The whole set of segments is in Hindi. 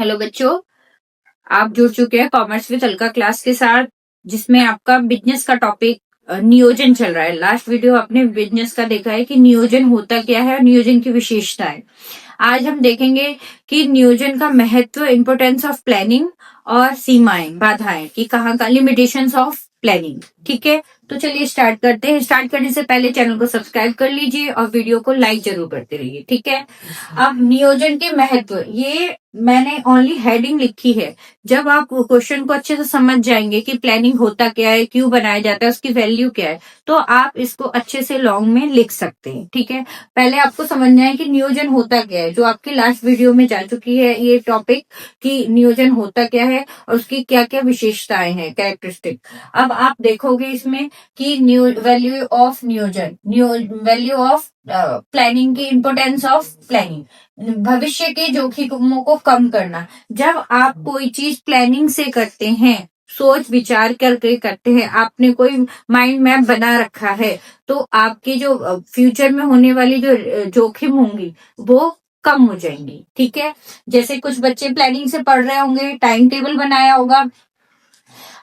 हेलो बच्चों, आप जुड़ चुके हैं कॉमर्स विद अलका क्लास के साथ, जिसमें आपका बिजनेस का टॉपिक नियोजन चल रहा है। लास्ट वीडियो आपने बिजनेस का देखा है कि नियोजन होता क्या है और नियोजन की विशेषताएं। आज हम देखेंगे कि नियोजन का महत्व, इम्पोर्टेंस ऑफ प्लानिंग और सीमाएं, बाधाएं कि कहाँ का लिमिटेशंस ऑफ प्लानिंग। ठीक है, तो चलिए स्टार्ट करते हैं। स्टार्ट करने से पहले चैनल को सब्सक्राइब कर लीजिए और वीडियो को लाइक जरूर करते रहिए। ठीक है, अब नियोजन के महत्व, ये मैंने ओनली हेडिंग लिखी है। जब आप क्वेश्चन को अच्छे से समझ जाएंगे कि प्लानिंग होता क्या है, क्यों बनाया जाता है, उसकी वैल्यू क्या है, तो आप इसको अच्छे से लॉन्ग में लिख सकते हैं। ठीक है, पहले आपको समझना है कि नियोजन होता क्या है, जो आपकी लास्ट वीडियो में जा चुकी है ये टॉपिक कि नियोजन होता क्या है और उसकी क्या क्या विशेषताएं हैं, कैरेक्टरिस्टिक। अब आप देखोगे इसमें कि वैल्यू ऑफ नियोजन, वैल्यू ऑफ प्लानिंग की, इम्पोर्टेंस ऑफ प्लानिंग, भविष्य के जोखिमों को कम करना। जब आप कोई चीज प्लानिंग से करते हैं, सोच विचार करके करते हैं, आपने कोई माइंड मैप बना रखा है, तो आपके जो फ्यूचर में होने वाली जो जोखिम होंगी वो कम हो जाएंगी। ठीक है, जैसे कुछ बच्चे प्लानिंग से पढ़ रहे होंगे, टाइम टेबल बनाया होगा,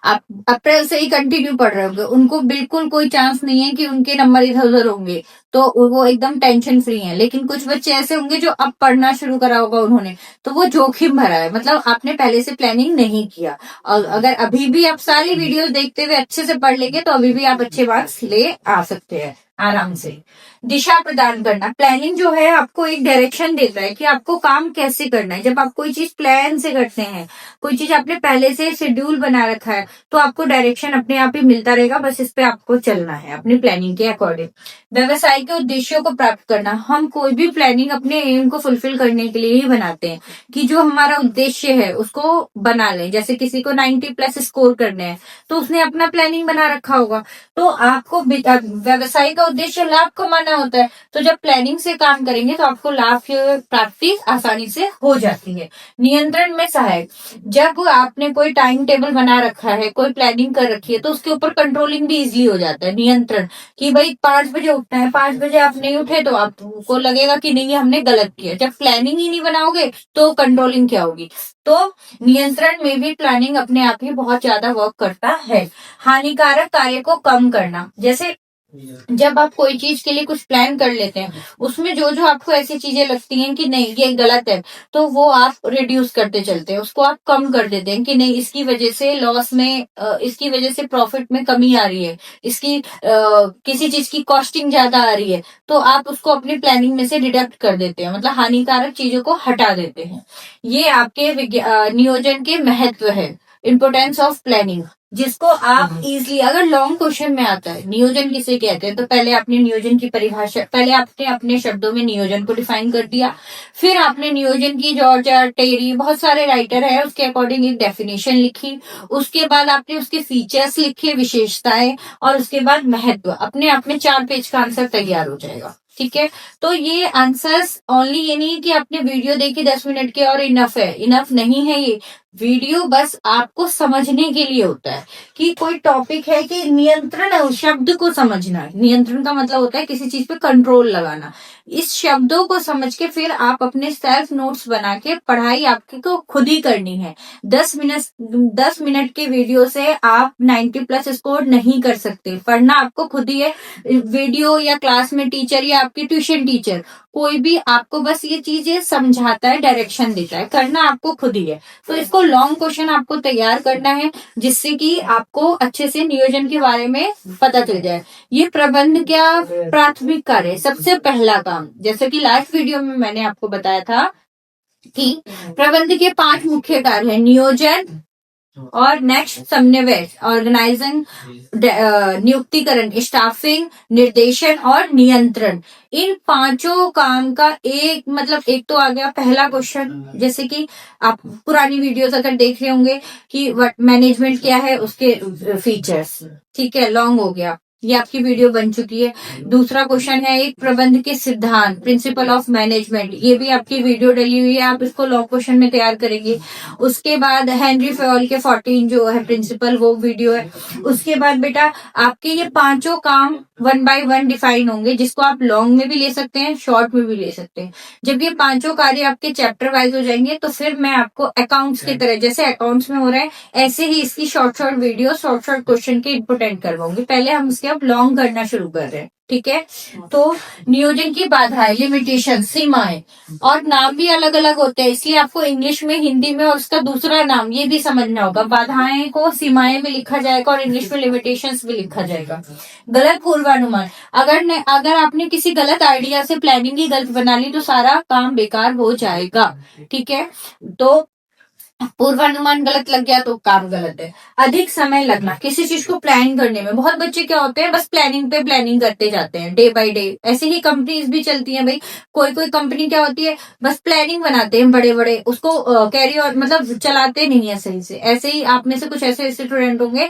आप अप्रैल से ही कंटिन्यू पढ़ रहे होंगे, उनको बिल्कुल कोई चांस नहीं है कि उनके नंबर इधर उधर होंगे, तो वो एकदम टेंशन फ्री हैं। लेकिन कुछ बच्चे ऐसे होंगे जो अब पढ़ना शुरू करा होगा उन्होंने, तो वो जोखिम भरा है, मतलब आपने पहले से प्लानिंग नहीं किया। और अगर अभी भी आप सारी वीडियो देखते हुए अच्छे से पढ़ लेंगे तो अभी भी आप अच्छे मार्क्स ले आ सकते हैं आराम से। दिशा प्रदान करना, प्लानिंग जो है आपको एक डायरेक्शन देता है कि आपको काम कैसे करना है। जब आप कोई चीज प्लान से करते हैं, कोई चीज आपने पहले से शेड्यूल बना रखा है, तो आपको डायरेक्शन अपने आप ही मिलता रहेगा, बस इस पे आपको चलना है अपनी प्लानिंग के अकॉर्डिंग। व्यवसाय के उद्देश्यों को प्राप्त करना, हम कोई भी प्लानिंग अपने एम को फुलफिल करने के लिए ही बनाते हैं कि जो हमारा उद्देश्य है उसको बना लें। जैसे किसी को 90+ स्कोर करने हैं तो उसने अपना प्लानिंग बना रखा होगा। तो आपको व्यवसाय का उद्देश्य लाभ कमाना होता है, तो जब प्लानिंग से काम करेंगे तो आपको लाभ की प्राप्ति आसानी से हो जाती है। नियंत्रण में सहायक, जब आपने कोई टाइम टेबल बना रखा है, कोई प्लानिंग कर रखी है, तो उसके ऊपर कंट्रोलिंग भी इजीली हो जाता है। नियंत्रण कि भाई 5 बजे उठना है, 5 बजे आप नहीं उठे तो आपको लगेगा कि नहीं हमने गलत किया। जब प्लानिंग ही नहीं बनाओगे तो कंट्रोलिंग क्या होगी। तो नियंत्रण में भी प्लानिंग अपने आप ही बहुत ज्यादा वर्क करता है। हानिकारक कार्य को कम करना, जैसे जब आप कोई चीज के लिए कुछ प्लान कर लेते हैं, उसमें जो जो आपको ऐसी चीजें लगती हैं कि नहीं ये गलत है, तो वो आप रिड्यूस करते चलते हैं, उसको आप कम कर देते हैं कि नहीं इसकी वजह से लॉस में, इसकी वजह से प्रॉफिट में कमी आ रही है, इसकी किसी चीज की कॉस्टिंग ज्यादा आ रही है, तो आप उसको अपनी प्लानिंग में से डिडक्ट कर देते हैं, मतलब हानिकारक चीजों को हटा देते हैं। ये आपके नियोजन के महत्व है, इम्पोर्टेंस ऑफ प्लानिंग, जिसको आप इजली, अगर लॉन्ग क्वेश्चन में आता है नियोजन किसे कहते हैं, तो पहले आपने नियोजन की परिभाषा, पहले आपने अपने शब्दों में नियोजन को डिफाइन कर दिया, फिर आपने नियोजन की, जॉर्ज टेरी, बहुत सारे राइटर है, उसके अकॉर्डिंग एक डेफिनेशन लिखी, उसके बाद आपने उसके फीचर्स लिखे, विशेषताएं, और उसके बाद महत्व। अपने आप में 4 पेज का आंसर तैयार हो जाएगा। ठीक है, तो ये आंसर्स ओनली ये नहीं कि आपने वीडियो देखी 10 मिनट के और इनफ है, इनफ नहीं है। ये वीडियो बस आपको समझने के लिए होता है कि कोई टॉपिक है, कि नियंत्रण शब्द को समझना। नियंत्रण का मतलब होता है किसी चीज पे कंट्रोल लगाना। इस शब्दों को समझ के फिर आप अपने सेल्फ नोट्स बना के पढ़ाई आपकी को खुद ही करनी है। 10 मिनट के वीडियो से आप 90+ स्कोर नहीं कर सकते, पढ़ना आपको खुद ही है। वीडियो या क्लास में टीचर या आपकी ट्यूशन टीचर कोई भी आपको बस ये चीजें समझाता है, डायरेक्शन देता है, करना आपको खुद ही है। तो इसको लॉन्ग क्वेश्चन आपको तैयार करना है, जिससे कि आपको अच्छे से नियोजन के बारे में पता चल जाए। ये प्रबंध क्या प्राथमिक कार्य, सबसे पहला काम, जैसे कि लास्ट वीडियो में मैंने आपको बताया था कि प्रबंध के 5 मुख्य कार्य हैं: नियोजन, और नेक्स्ट समन्वय, ऑर्गेनाइजिंग, नियुक्तिकरण, स्टाफिंग, निर्देशन और नियंत्रण। इन 5 काम का एक, मतलब एक तो आ गया पहला क्वेश्चन, जैसे कि आप पुरानी वीडियोस अगर देख रहे होंगे कि मैनेजमेंट क्या है, उसके फीचर्स। ठीक है, लॉन्ग हो गया। ये आपकी वीडियो बन चुकी है। दूसरा क्वेश्चन है एक प्रबंध के सिद्धांत, प्रिंसिपल ऑफ मैनेजमेंट, ये भी आपकी वीडियो डली हुई है, आप इसको लॉन्ग क्वेश्चन में तैयार करेंगे। उसके बाद हेनरी फयोल के 14 जो है प्रिंसिपल, वो वीडियो है। उसके बाद बेटा आपके ये पांचों काम 1 बाय 1 डिफाइन होंगे, जिसको आप लॉन्ग में भी ले सकते हैं, शॉर्ट में भी ले सकते हैं। जब ये पांचों कार्य आपके चैप्टर वाइज हो जाएंगे तो फिर मैं आपको अकाउंट्स की तरह, जैसे अकाउंट्स में हो रहा है ऐसे ही इसकी short short video, short short question के इम्पोर्टेंट करवाऊंगी। पहले हम इसके अब लॉन्ग करना शुरू कर रहे हैं, ठीक है। तो नियोजन की बाधाएं, लिमिटेशन, सीमाएं, और नाम भी अलग अलग होते हैं, इसलिए आपको इंग्लिश में, हिंदी में और उसका दूसरा नाम ये भी समझना होगा। बाधाएं को सीमाएं में लिखा जाएगा और इंग्लिश में लिमिटेशंस भी लिखा जाएगा। गलत पूर्वानुमान, अगर आपने किसी गलत आइडिया से प्लानिंग ही गलत बना ली तो सारा काम बेकार हो जाएगा, ठीक है। तो पूर्वानुमान गलत लग गया तो काम गलत है। अधिक समय लगना, किसी चीज को प्लान करने में, बहुत बच्चे क्या होते हैं बस प्लानिंग पे प्लानिंग करते जाते हैं डे बाय डे। ऐसे ही कंपनीज भी चलती हैं भाई, कोई कोई कंपनी क्या होती है बस प्लानिंग बनाते हैं बड़े बड़े, उसको कैरी और मतलब चलाते नहीं है सही से। ऐसे ही आप में से कुछ ऐसे स्टूडेंट होंगे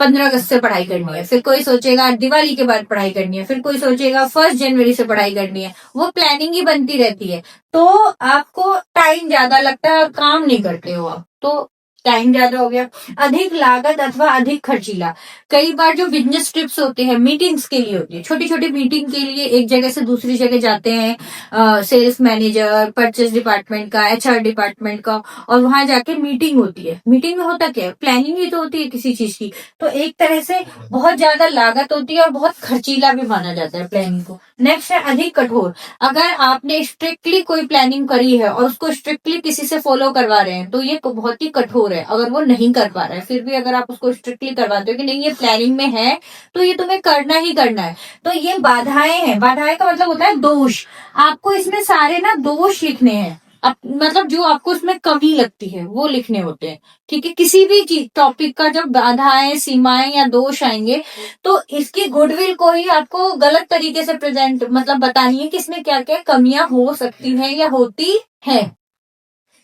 15 अगस्त से पढ़ाई करनी है, फिर कोई सोचेगा दिवाली के बाद पढ़ाई करनी है, फिर कोई सोचेगा 1 जनवरी से पढ़ाई करनी है, वो प्लानिंग ही बनती रहती है। तो आपको टाइम ज्यादा लगता है और काम नहीं करते हो आप, तो टाइम ज्यादा हो गया। अधिक लागत अथवा अधिक खर्चीला, कई बार जो बिजनेस ट्रिप्स होते हैं मीटिंग्स के लिए होती है, छोटी छोटी मीटिंग के लिए एक जगह से दूसरी जगह जाते हैं सेल्स मैनेजर, परचेस डिपार्टमेंट का, HR डिपार्टमेंट का, और वहां जाके मीटिंग होती है। मीटिंग में होता क्या है, प्लानिंग ही तो होती है किसी चीज की, तो एक तरह से बहुत ज्यादा लागत होती है और बहुत खर्चीला भी माना जाता है प्लानिंग को। नेक्स्ट है अधिक कठोर, अगर आपने स्ट्रिक्टली कोई प्लानिंग करी है और उसको स्ट्रिक्टली किसी से फॉलो करवा रहे हैं तो ये बहुत ही कठोर है। अगर वो नहीं कर पा रहा है फिर भी अगर आप उसको स्ट्रिक्टली करवाते हो कि नहीं ये प्लानिंग में है तो ये तुम्हें करना ही करना है, तो ये बाधाएं हैं। बाधाएं का मतलब होता है दोष, आपको इसमें सारे ना दोष लिखने हैं, मतलब जो आपको उसमें कमी लगती है वो लिखने होते हैं, ठीक है। किसी भी चीज टॉपिक का जब बाधाएं, सीमाएं या दोष आएंगे तो इसकी गुडविल को ही आपको गलत तरीके से प्रेजेंट मतलब बतानी है कि इसमें क्या क्या कमियां हो सकती हैं या होती है।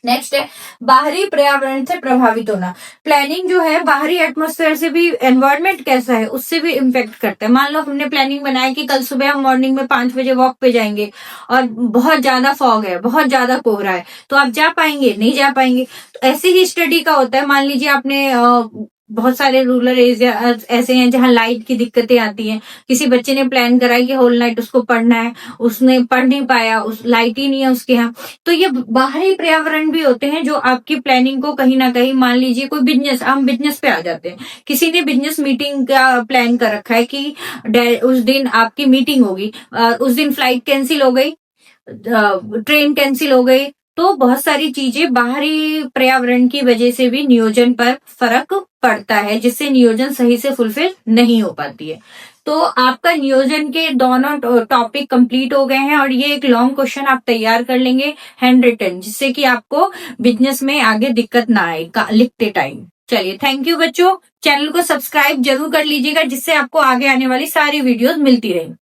नेक्स्ट है बाहरी पर्यावरण से प्रभावित होना, प्लानिंग जो है बाहरी एटमॉस्फेयर से भी, एनवायरनमेंट कैसा है उससे भी इम्पेक्ट करता है। मान लो हमने प्लानिंग बनाया कि कल सुबह हम मॉर्निंग में 5 बजे वॉक पे जाएंगे और बहुत ज्यादा फॉग है, बहुत ज्यादा कोहरा है, तो आप जा पाएंगे? नहीं जा पाएंगे। तो ऐसे ही स्टडी का होता है, मान लीजिए आपने बहुत सारे रूरल एरिया ऐसे हैं जहां लाइट की दिक्कतें आती हैं, किसी बच्चे ने प्लान करा कि होल नाइट उसको पढ़ना है, उसने पढ़ नहीं पाया, उस लाइट ही नहीं है उसके यहाँ। तो ये बाहरी पर्यावरण भी होते हैं जो आपकी प्लानिंग को कहीं ना कहीं, मान लीजिए कोई बिजनेस, हम बिजनेस पे आ जाते हैं, किसी ने बिजनेस मीटिंग का प्लान कर रखा है कि उस दिन आपकी मीटिंग होगी, उस दिन फ्लाइट कैंसिल हो गई, ट्रेन कैंसिल हो गई, तो बहुत सारी चीजें बाहरी पर्यावरण की वजह से भी नियोजन पर फर्क पड़ता है, जिससे नियोजन सही से फुलफिल नहीं हो पाती है। तो आपका नियोजन के दोनों टॉपिक कंप्लीट हो गए हैं और ये एक लॉन्ग क्वेश्चन आप तैयार कर लेंगे हैंड रिटन, जिससे कि आपको बिजनेस में आगे दिक्कत ना आए लिखते टाइम। चलिए, थैंक यू बच्चों, चैनल को सब्सक्राइब जरूर कर लीजिएगा जिससे आपको आगे आने वाली सारी वीडियोस मिलती रहे।